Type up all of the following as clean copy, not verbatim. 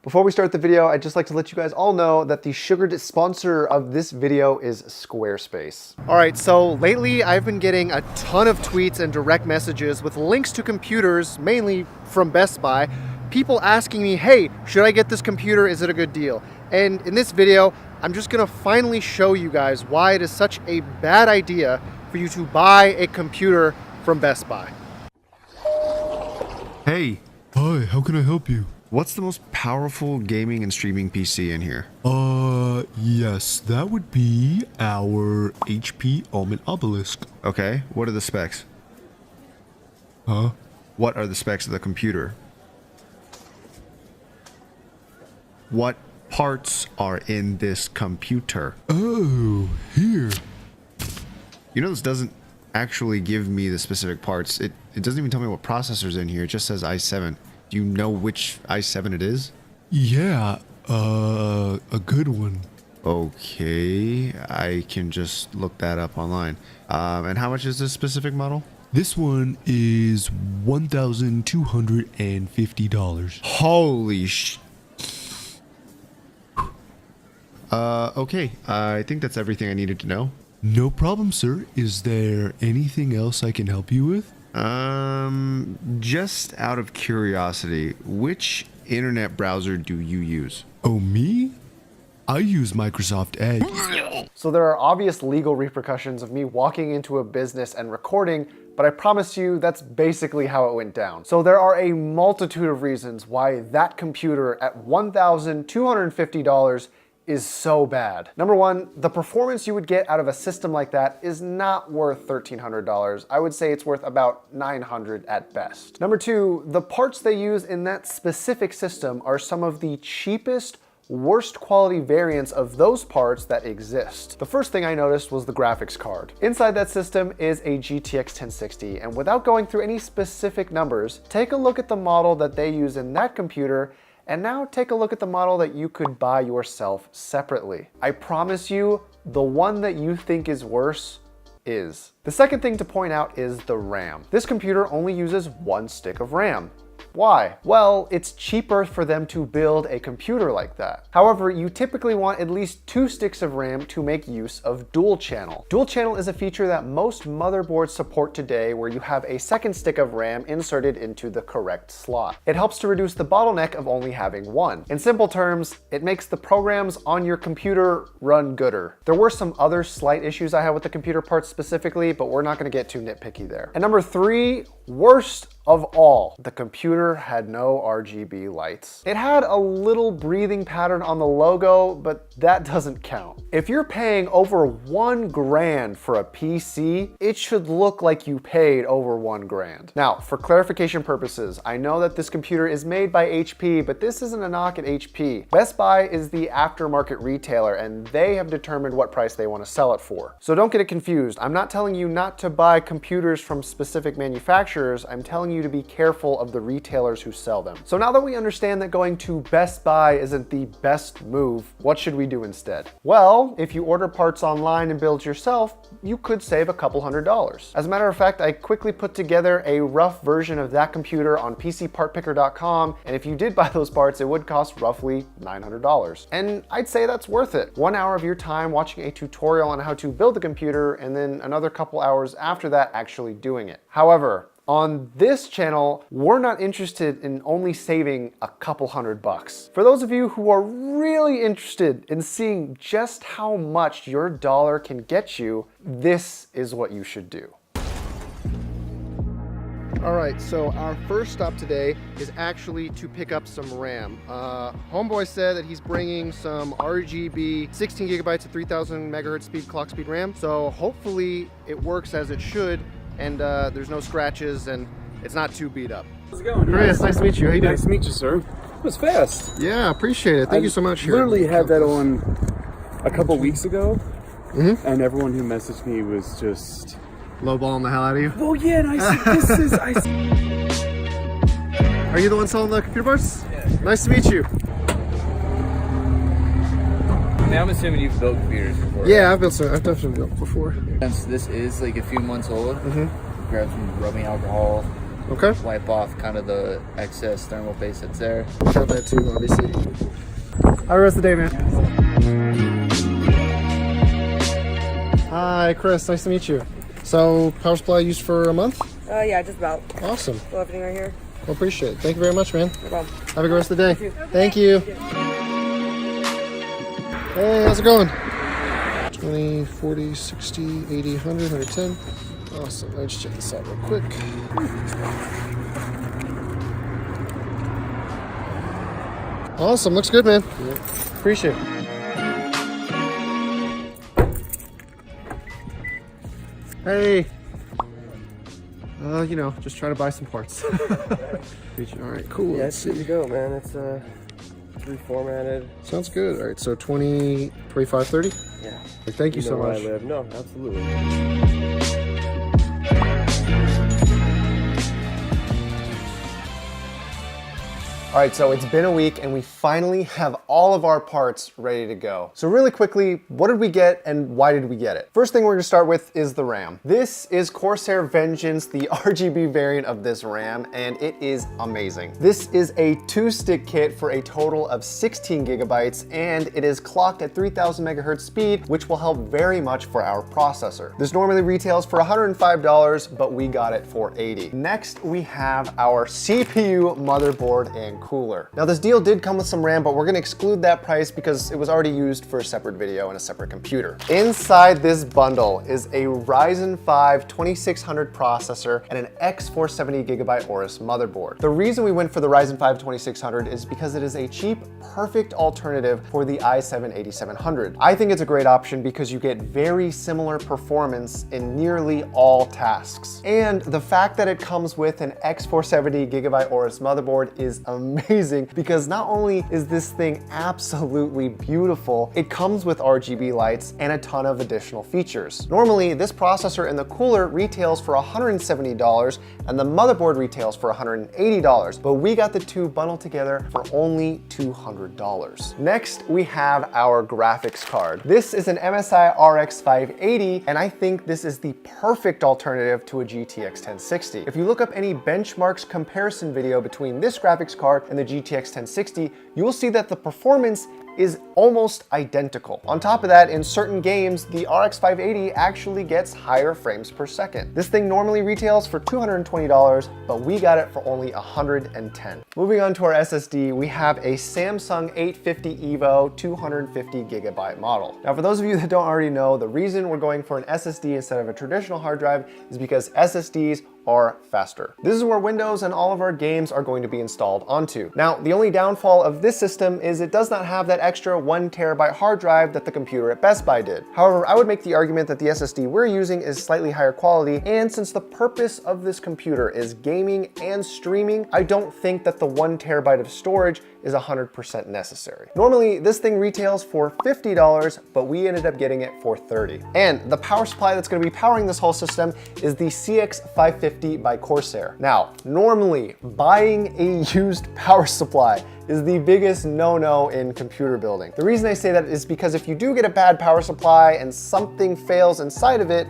Before we start the video, I'd just like to let you guys all know that the sugared sponsor of this video is Squarespace. All right, so lately I've been getting a ton of tweets and direct messages with links to computers, mainly from Best Buy, people asking me, hey, should I get this computer? Is it a good deal? And in this video, I'm just gonna finally show you guys why it is such a bad idea for you to buy a computer from Best Buy. Hey. Hi, how can I help you? What's the most powerful gaming and streaming PC in here? Yes, that would be our HP Almond Obelisk. Okay, what are the specs? Huh? What are the specs of the computer? What parts are in this computer? Oh, here. You know, this doesn't actually give me the specific parts. It doesn't even tell me what processor's in here. It just says i7. Do you know which i7 it is? Yeah, a good one. Okay, I can just look that up online. And how much is this specific model? This one is $1,250. Holy sh... okay, I think that's everything I needed to know. No problem, sir. Is there anything else I can help you with? Just out of curiosity, which internet browser do you use? Oh, me? I use Microsoft Edge. So there are obvious legal repercussions of me walking into a business and recording, but I promise you that's basically how it went down. So there are a multitude of reasons why that computer at $1,250 is so bad. Number one, the performance you would get out of a system like that is not worth $1,300. I would say it's worth about $900 at best. Number two, the parts they use in that specific system are some of the cheapest, worst quality variants of those parts that exist. The first thing I noticed was the graphics card. Inside that system is a GTX 1060, and without going through any specific numbers, take a look at the model that they use in that computer, and now take a look at the model that you could buy yourself separately. I promise you, the one that you think is worse is. The second thing to point out is the RAM. This computer only uses one stick of RAM. Why? Well, it's cheaper for them to build a computer like that. However, you typically want at least 2 sticks of RAM to make use of dual channel. Dual channel is a feature that most motherboards support today, where you have a second stick of RAM inserted into the correct slot. It helps to reduce the bottleneck of only having one. In simple terms, it makes the programs on your computer run gooder. There were some other slight issues I had with the computer parts specifically, but we're not gonna get too nitpicky there. And number three, worst of all, the computer had no RGB lights. It had a little breathing pattern on the logo, but that doesn't count. If you're paying over $1 grand for a PC, it should look like you paid over $1 grand. Now, for clarification purposes, I know that this computer is made by HP, but this isn't a knock at HP. Best Buy is the aftermarket retailer, and they have determined what price they want to sell it for. So don't get it confused. I'm not telling you not to buy computers from specific manufacturers. I'm telling you to be careful of the retailers who sell them. So now that we understand that going to Best Buy isn't the best move, what should we do instead? Well, if you order parts online and build yourself, you could save a couple $100s. As a matter of fact, I quickly put together a rough version of that computer on PCPartPicker.com, and if you did buy those parts, it would cost roughly $900. And I'd say that's worth it. 1 hour of your time watching a tutorial on how to build the computer, and then another couple hours after that actually doing it. However, on this channel, we're not interested in only saving a couple $100. For those of you who are really interested in seeing just how much your dollar can get you, this is what you should do. All right, so our first stop today is actually to pick up some RAM. Homeboy said that he's bringing some RGB 16 gigabytes of 3000 megahertz speed clock speed RAM. So hopefully it works as it should, and there's no scratches and it's not too beat up. How's it going? Chris, nice to meet you. How you doing? Nice to meet you, sir. It was fast. Yeah, appreciate it. Thank you so much. Literally had that on a couple weeks ago, and everyone who messaged me was just lowballing the hell out of you. oh yeah, and I see this is I see. Are you the one selling the computer parts? Yeah. Nice to meet you. Now I'm assuming you've built computers before. Yeah, I've definitely built before. Since this is like a few months old, grab some rubbing alcohol, Okay. Wipe off kind of the excess thermal paste that's there. Got that too, obviously. How the rest of the day, man? Hi, Chris. Nice to meet you. So, power supply used for a month? Yeah, just about. Awesome. Well, everything right here. Well, appreciate it. Thank you very much, man. No problem. Have a good rest of the day. Thank you. Hey, how's it going? 20, 40, 60, 80, 100, 110. Awesome. Let's check this out real quick. Awesome. Looks good, man. Appreciate it. Hey. You know, just trying to buy some parts. All right, cool. Yeah, it's good to go, man. It's reformatted. Sounds good. All right, so 20, 25, 30? Yeah. Thank you so where much. I live. No, absolutely. All right, so it's been a week and we finally have all of our parts ready to go. So really quickly, what did we get and why did we get it? First thing we're gonna start with is the RAM. This is Corsair Vengeance, the RGB variant of this RAM, and it is amazing. This is a 2-stick kit for a total of 16 gigabytes, and it is clocked at 3000 megahertz speed, which will help very much for our processor. This normally retails for $105, but we got it for $80. Next, we have our CPU motherboard and cooler. Now this deal did come with some RAM, but we're gonna exclude that price because it was already used for a separate video and a separate computer. Inside this bundle is a Ryzen 5 2600 processor and an X470 gigabyte AORUS motherboard. The reason we went for the Ryzen 5 2600 is because it is a cheap, perfect alternative for the i7 8700. I think it's a great option because you get very similar performance in nearly all tasks. And the fact that it comes with an X470 gigabyte AORUS motherboard is amazing because not only is this thing absolutely beautiful, it comes with RGB lights and a ton of additional features. Normally, this processor and the cooler retails for $170 and the motherboard retails for $180, but we got the two bundled together for only $200. Next, we have our graphics card. This is an MSI RX 580, and I think this is the perfect alternative to a GTX 1060. If you look up any benchmarks comparison video between this graphics card and the GTX 1060, you will see that the performance is almost identical. On top of that, in certain games, the RX 580 actually gets higher frames per second. This thing normally retails for $220, but we got it for only $110. Moving on to our SSD, we have a Samsung 850 EVO 250 gigabyte model. Now, for those of you that don't already know, the reason we're going for an SSD instead of a traditional hard drive is because SSDs are faster. This is where Windows and all of our games are going to be installed onto. Now, the only downfall of this system is it does not have that extra 1 terabyte hard drive that the computer at Best Buy did. However, I would make the argument that the SSD we're using is slightly higher quality, and since the purpose of this computer is gaming and streaming, I don't think that the 1 terabyte of storage is 100% necessary. Normally, this thing retails for $50, but we ended up getting it for $30. And the power supply that's gonna be powering this whole system is the CX550 by Corsair. Now, normally, buying a used power supply is the biggest no-no in computer building. The reason I say that is because if you do get a bad power supply and something fails inside of it,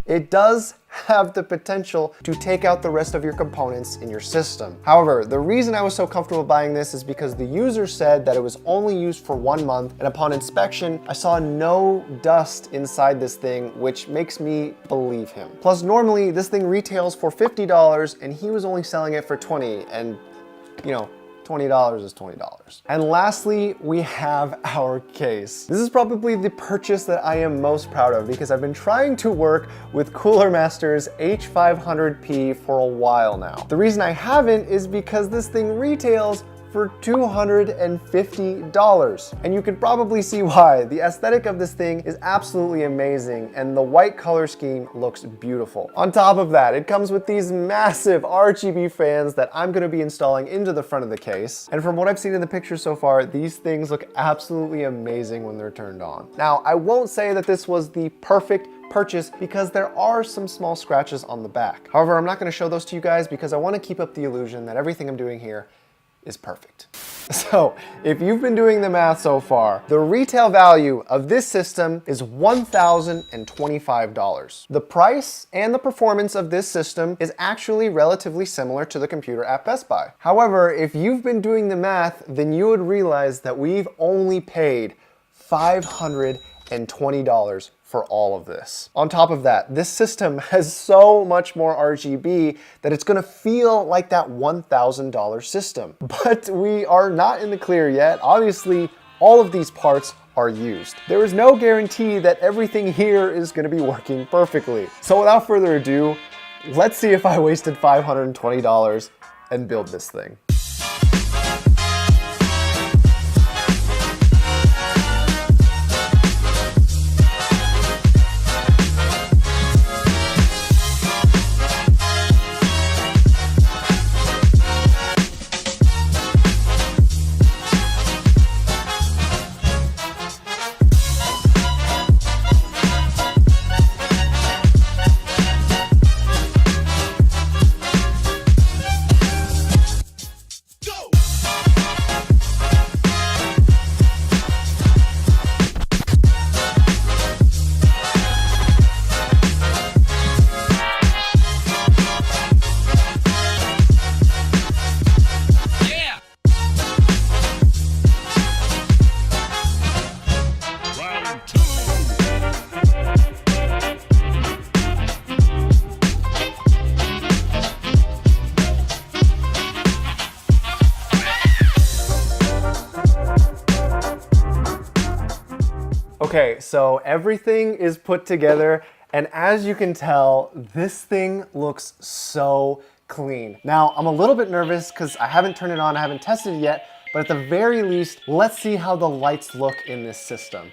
it does have the potential to take out the rest of your components in your system. However, the reason I was so comfortable buying this is because the user said that it was only used for 1 month, and upon inspection, I saw no dust inside this thing, which makes me believe him. Plus, normally this thing retails for $50 and he was only selling it for $20, and you know, $20 is $20. And lastly, we have our case. This is probably the purchase that I am most proud of because I've been trying to work with Cooler Master's H500P for a while now. The reason I haven't is because this thing retails for $250. And you can probably see why. The aesthetic of this thing is absolutely amazing and the white color scheme looks beautiful. On top of that, it comes with these massive RGB fans that I'm gonna be installing into the front of the case. And from what I've seen in the pictures so far, these things look absolutely amazing when they're turned on. Now, I won't say that this was the perfect purchase because there are some small scratches on the back. However, I'm not gonna show those to you guys because I wanna keep up the illusion that everything I'm doing here is perfect. So if you've been doing the math so far, the retail value of this system is $1,025. The price and the performance of this system is actually relatively similar to the computer at Best Buy. However, if you've been doing the math, then you would realize that we've only paid $520 for all of this. On top of that, this system has so much more RGB that it's gonna feel like that $1,000 system. But we are not in the clear yet. Obviously, all of these parts are used. There is no guarantee that everything here is gonna be working perfectly. So without further ado, let's see if I wasted $520 and build this thing. Okay, so everything is put together, and as you can tell, this thing looks so clean. Now, I'm a little bit nervous because I haven't turned it on, I haven't tested it yet, but at the very least, let's see how the lights look in this system.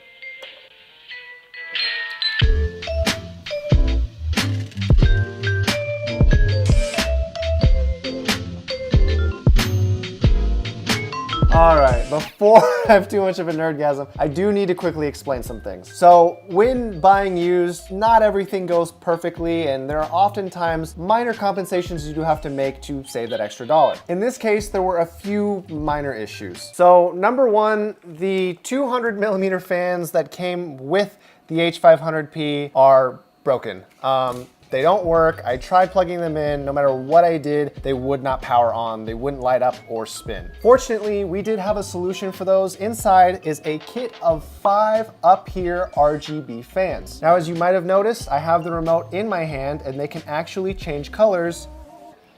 All right, before I have too much of a nerdgasm, I do need to quickly explain some things. So when buying used, not everything goes perfectly, and there are oftentimes minor compensations you do have to make to save that extra dollar. In this case, there were a few minor issues. So number one, the 200mm fans that came with the H500P are broken. They don't work. I tried plugging them in. No matter what I did, they would not power on. They wouldn't light up or spin. Fortunately, we did have a solution for those. Inside is a kit of 5 up here RGB fans. Now, as you might have noticed, I have the remote in my hand and they can actually change colors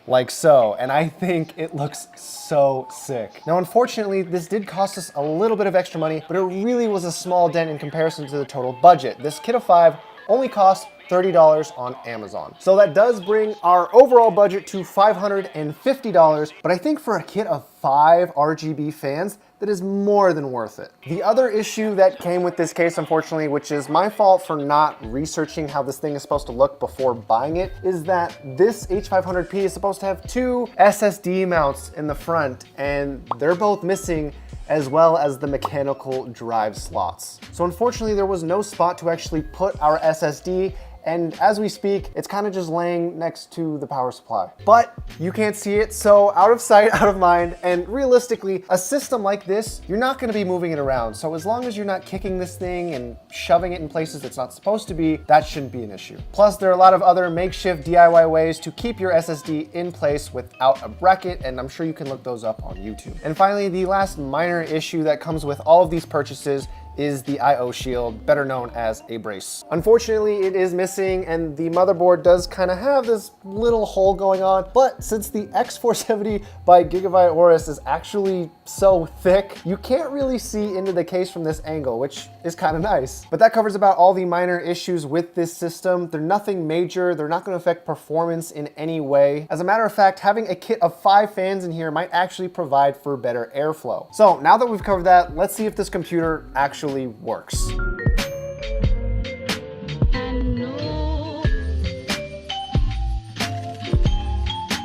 like so, and I think it looks so sick. Now, unfortunately, this did cost us a little bit of extra money, but it really was a small dent in comparison to the total budget. This kit of 5 only cost $30 on Amazon. So that does bring our overall budget to $550, but I think for a kit of 5 RGB fans, that is more than worth it. The other issue that came with this case, unfortunately, which is my fault for not researching how this thing is supposed to look before buying it, is that this H500P is supposed to have 2 SSD mounts in the front, and they're both missing, as well as the mechanical drive slots. So unfortunately, there was no spot to actually put our SSD, and as we speak, it's kind of just laying next to the power supply. But you can't see it, so out of sight, out of mind, and realistically, a system like this, you're not gonna be moving it around. So as long as you're not kicking this thing and shoving it in places it's not supposed to be, that shouldn't be an issue. Plus, there are a lot of other makeshift DIY ways to keep your SSD in place without a bracket, and I'm sure you can look those up on YouTube. And finally, the last minor issue that comes with all of these purchases is the I/O shield, better known as a brace. Unfortunately, it is missing, and the motherboard does kind of have this little hole going on, but since the X470 by GIGABYTE AORUS is actually so thick, you can't really see into the case from this angle, which is kind of nice. But that covers about all the minor issues with this system. They're nothing major, they're not gonna affect performance in any way. As a matter of fact, having a kit of 5 fans in here might actually provide for better airflow. So now that we've covered that, let's see if this computer actually works.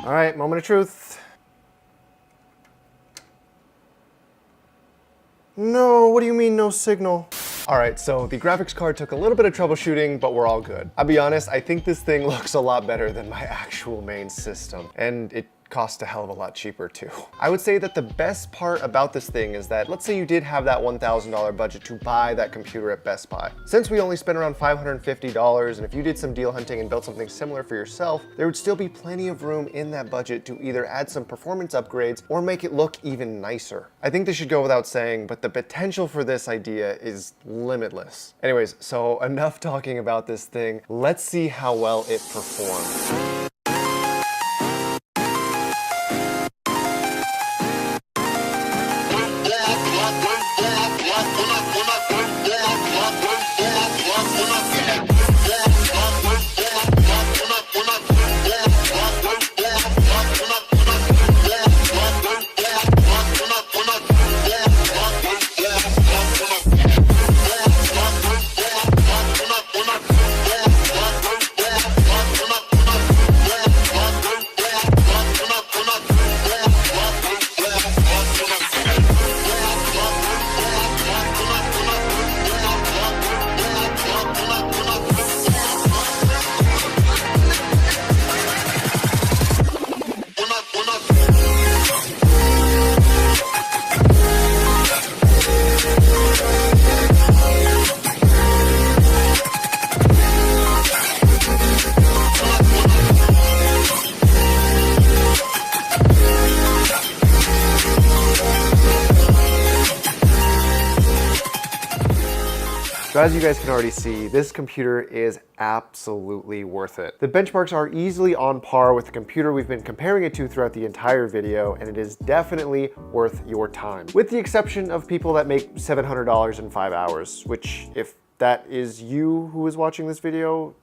All right, moment of truth. No, what do you mean no signal? All right, so the graphics card took a little bit of troubleshooting, but we're all good. I'll be honest, I think this thing looks a lot better than my actual main system, and it cost a hell of a lot cheaper too. I would say that the best part about this thing is that, let's say you did have that $1,000 budget to buy that computer at Best Buy. Since we only spent around $550, and if you did some deal hunting and built something similar for yourself, there would still be plenty of room in that budget to either add some performance upgrades or make it look even nicer. I think this should go without saying, but the potential for this idea is limitless. Anyways, so enough talking about this thing. Let's see how well it performs. So as you guys can already see, this computer is absolutely worth it. The benchmarks are easily on par with the computer we've been comparing it to throughout the entire video, and it is definitely worth your time. With the exception of people that make $700 in 5 hours, which if that is you who is watching this video,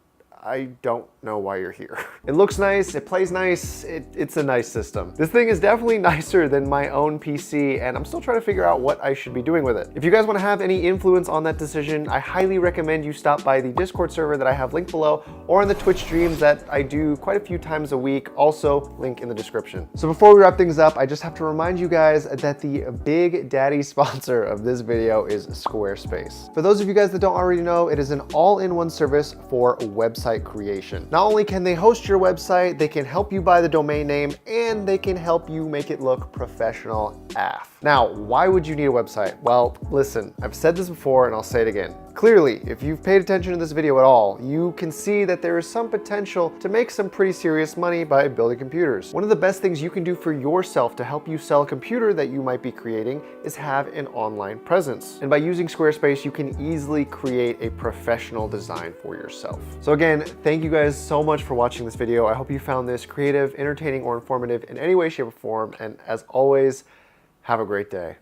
I don't know why you're here. It looks nice, it plays nice, it's a nice system. This thing is definitely nicer than my own PC, and I'm still trying to figure out what I should be doing with it. If you guys want to have any influence on that decision, I highly recommend you stop by the Discord server that I have linked below, or on the Twitch streams that I do quite a few times a week, also link in the description. So before we wrap things up, I just have to remind you guys that the big daddy sponsor of this video is Squarespace. For those of you guys that don't already know, it is an all-in-one service for website creation. Not only can they host your website, they can help you buy the domain name, and they can help you make it look professional AF. Now, why would you need a website? Well, listen, I've said this before and I'll say it again. Clearly, if you've paid attention to this video at all, you can see that there is some potential to make some pretty serious money by building computers. One of the best things you can do for yourself to help you sell a computer that you might be creating is have an online presence. And by using Squarespace, you can easily create a professional design for yourself. So again, thank you guys so much for watching this video. I hope you found this creative, entertaining, or informative in any way, shape, or form. And as always, have a great day.